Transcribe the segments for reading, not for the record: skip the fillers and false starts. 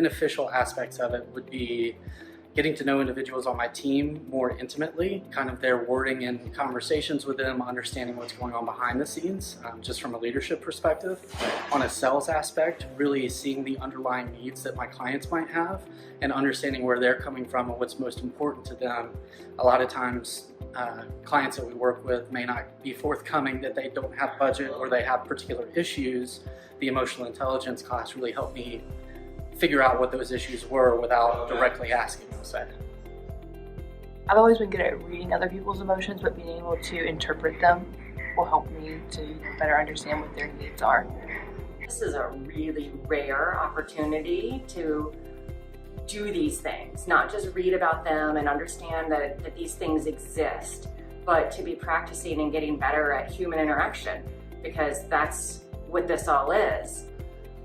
beneficial aspects of it would be getting to know individuals on my team more intimately, kind of their wording and conversations with them, understanding what's going on behind the scenes, just from a leadership perspective. On a sales aspect, really seeing the underlying needs that my clients might have and understanding where they're coming from and what's most important to them. A lot of times, clients that we work with may not be forthcoming that they don't have budget or they have particular issues. The emotional intelligence class really helped me figure out what those issues were without directly asking them. I've always been good at reading other people's emotions, but being able to interpret them will help me to better understand what their needs are. This is a really rare opportunity to do these things, not just read about them and understand that these things exist, but to be practicing and getting better at human interaction, because that's what this all is.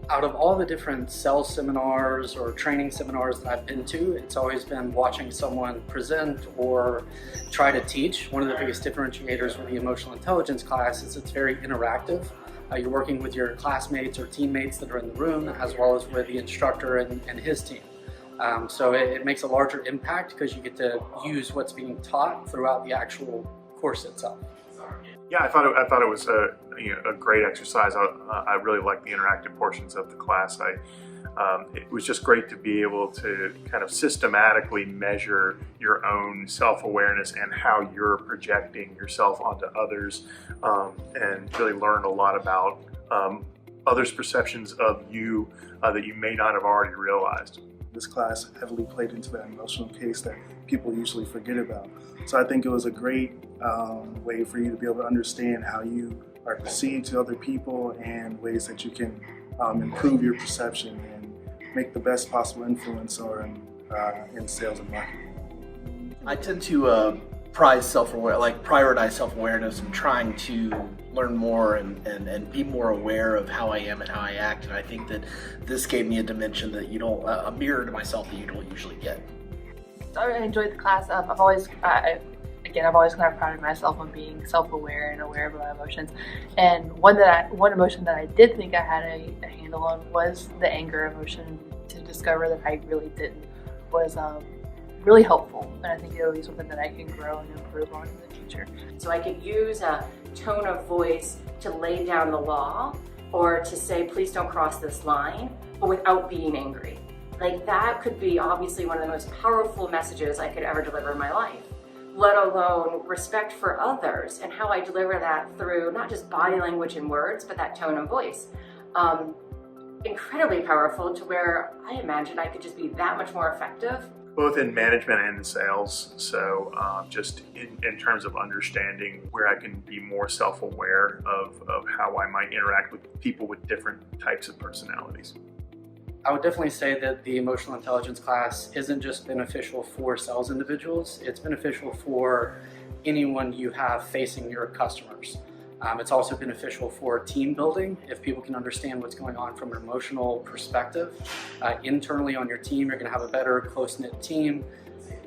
Out of all the different sales seminars or training seminars that I've been to, it's always been watching someone present or try to teach. One of the biggest differentiators with the emotional intelligence class is it's very interactive. You're working with your classmates or teammates that are in the room, as well as with the instructor and his team. So it makes a larger impact because you get to use what's being taught throughout the actual course itself. Yeah, I thought it was a great exercise. I really liked the interactive portions of the class. It was just great to be able to kind of systematically measure your own self-awareness and how you're projecting yourself onto others, and really learn a lot about others' perceptions of you that you may not have already realized. This class heavily played into that emotional case that people usually forget about. So I think it was a great way for you to be able to understand how you are perceived to other people and ways that you can improve your perception and make the best possible influencer in sales and marketing. I tend to prioritize self-awareness and trying to learn more and be more aware of how I am and how I act, and I think that this gave me a dimension that a mirror to myself that you don't usually get. So I enjoyed the class. I've always kind of prided myself on being self-aware and aware of my emotions. And one emotion that I did think I had a handle on was the anger emotion. To discover that I really didn't was really helpful, and I think it'll be something that I can grow and improve on in the future. So I could use a tone of voice to lay down the law or to say, please don't cross this line, but without being angry. Like, that could be obviously one of the most powerful messages I could ever deliver in my life, let alone respect for others and how I deliver that through not just body language and words, but that tone of voice. Incredibly powerful, to where I imagine I could just be that much more effective. Both in management and in sales, so just in terms of understanding where I can be more self-aware of how I might interact with people with different types of personalities. I would definitely say that the emotional intelligence class isn't just beneficial for sales individuals, it's beneficial for anyone you have facing your customers. It's also beneficial for team building. If people can understand what's going on from an emotional perspective, internally on your team, you're going to have a better close-knit team,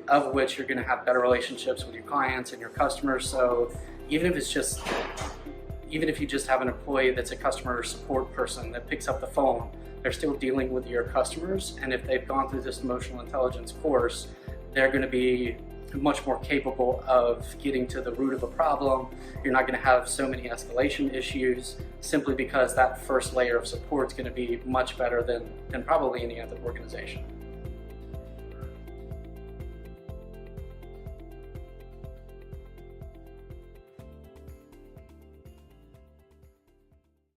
of which you're going to have better relationships with your clients and your customers. So even if you just have an employee that's a customer support person that picks up the phone, they're still dealing with your customers. And if they've gone through this emotional intelligence course, they're going to be much more capable of getting to the root of a problem. You're not going to have so many escalation issues, simply because that first layer of support is going to be much better than probably any other organization.